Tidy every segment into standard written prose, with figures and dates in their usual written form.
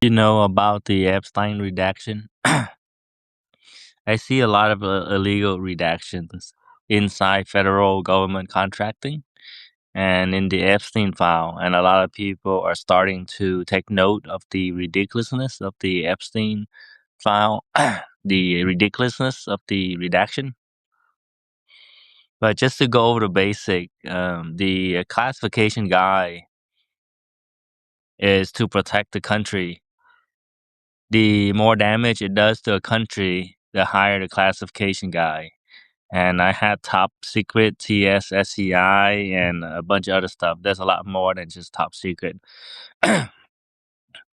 You know about the Epstein redaction? I see a lot of illegal redactions inside federal government contracting and in the Epstein file. And a lot of people are starting to take note of the ridiculousness of the Epstein file, the ridiculousness of the redaction. But just to go over the basic, the classification guy is to protect the country. The more damage it does to a country, the higher the classification guy. And I had top secret, TS, SCI, and a bunch of other stuff. There's a lot more than just top secret.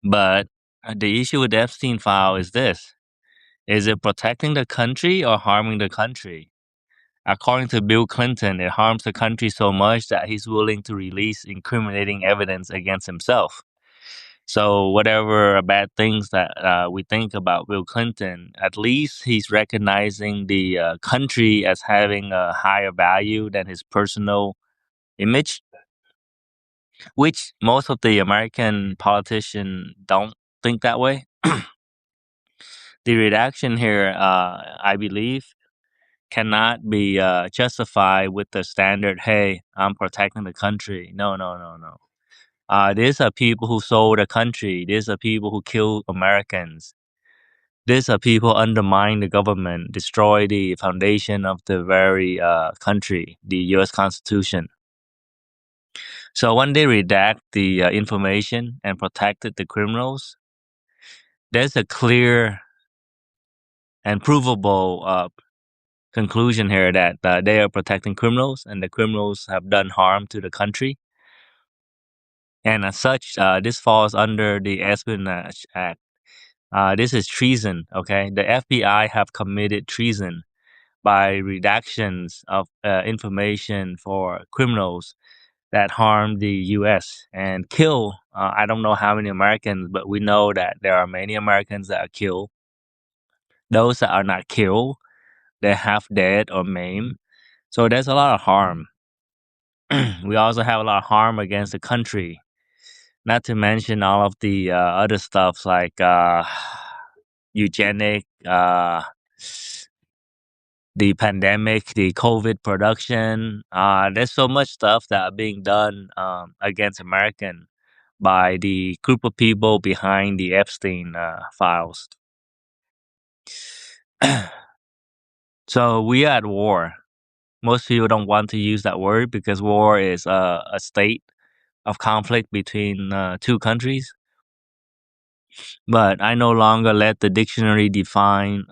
But the issue with the Epstein file is this. Is it protecting the country or harming the country? According to Bill Clinton, it harms the country so much that he's willing to release incriminating evidence against himself. So whatever bad things that we think about Bill Clinton, at least he's recognizing the country as having a higher value than his personal image, which most of the American politicians don't think that way. The redaction here, I believe, cannot be justified with the standard, hey, I'm protecting the country. No, no, no, no. These are people who sold the country. These are people who killed Americans. These are people undermine the government, destroy the foundation of the very country, the U.S. Constitution. So when they redact the information and protected the criminals, there's a clear and provable conclusion here that they are protecting criminals and the criminals have done harm to the country. And as such, this falls under the Espionage Act. This is treason, okay? The FBI have committed treason by redactions of information for criminals that harm the U.S. and kill. I don't know how many Americans, but we know that there are many Americans that are killed. Those that are not killed, they're half dead or maimed. So there's a lot of harm. We also have a lot of harm against the country. Not to mention all of the other stuff like eugenic, the pandemic, the COVID production. There's so much stuff that are being done against American by the group of people behind the Epstein files. So we are at war. Most people don't want to use that word because war is a state of conflict between two countries. But I no longer let the dictionary define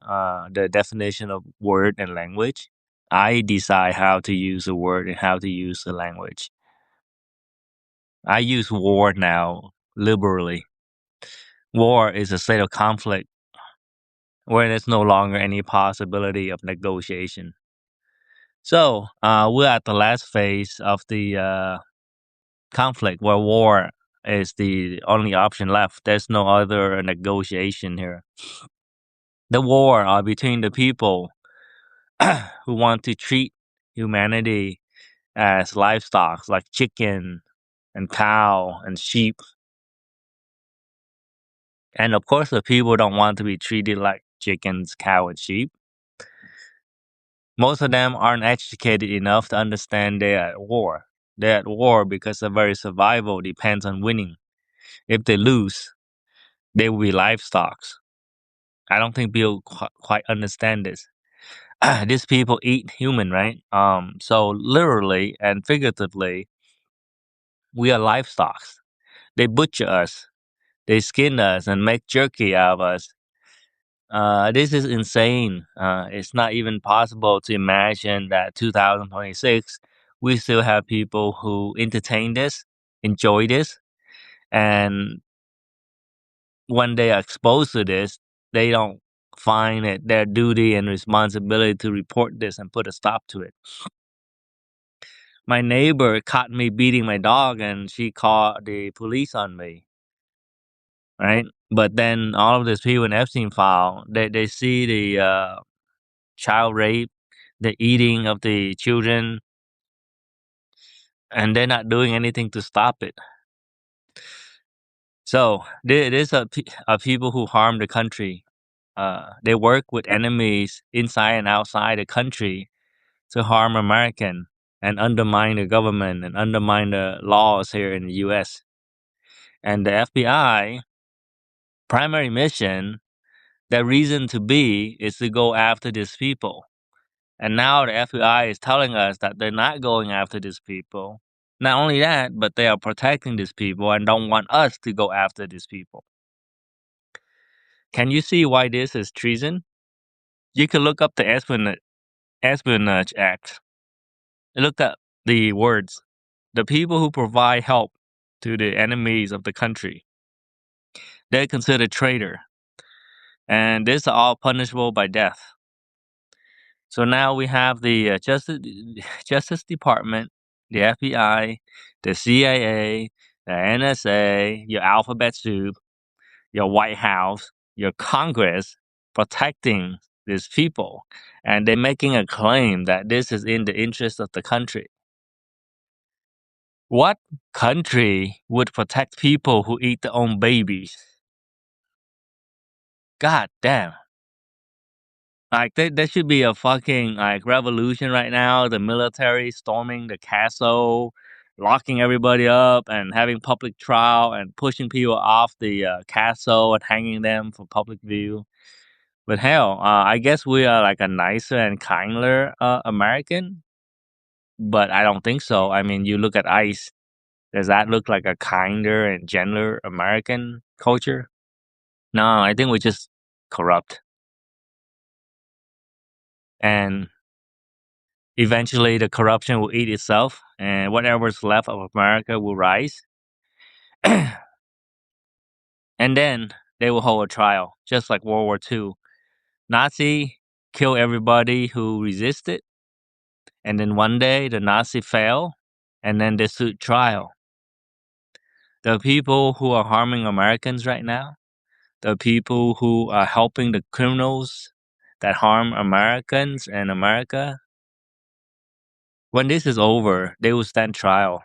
the definition of word and language. I decide how to use a word and how to use the language. I use war now liberally. War is a state of conflict where there's no longer any possibility of negotiation. So we're at the last phase of the conflict where war is the only option left. There's no other negotiation here. The war between the people who want to treat humanity as livestock like chicken and cow and sheep. And of course, the people don't want to be treated like chickens, cow, and sheep. Most of them aren't educated enough to understand they're at war. They're at war because their very survival depends on winning. If they lose, they will be livestock. I don't think people quite understand this. These people eat human, right? So literally and figuratively, we are livestock. They butcher us. They skin us and make jerky out of us. This is insane. It's not even possible to imagine that 2026, we still have people who entertain this, enjoy this, and when they are exposed to this, they don't find it their duty and responsibility to report this and put a stop to it. My neighbor caught me beating my dog and she called the police on me, right? But then all of these people in Epstein file, they see the child rape, the eating of the children, and they're not doing anything to stop it. So there is a people who harm the country. They work with enemies inside and outside the country to harm American and undermine the government and undermine the laws here in the U.S. And the FBI primary mission, their reason to be, is to go after these people. And now the FBI is telling us that they're not going after these people. Not only that, but they are protecting these people and don't want us to go after these people. Can you see why this is treason? You can look up the Espionage Act. Look up the words. The people who provide help to the enemies of the country, they're considered traitor. And this are all punishable by death. So now we have the Justice Department, the FBI, the CIA, the NSA, your alphabet soup, your White House, your Congress protecting these people. And they're making a claim that this is in the interest of the country. What country would protect people who eat their own babies? God damn. Like there should be a fucking like revolution right now. The military storming the castle, locking everybody up, and having public trial and pushing people off the castle and hanging them for public view. But hell, I guess we are like a nicer and kinder American. But I don't think so. I mean, you look at ICE. Does that look like a kinder and gentler American culture? No, I think we're just corrupt. And eventually the corruption will eat itself, and whatever's left of America will rise. And then they will hold a trial, just like World War II. Nazi kill everybody who resisted, and then one day the Nazi fail, and then they suit trial. The people who are harming Americans right now, the people who are helping the criminals that harm Americans and America, when this is over, they will stand trial.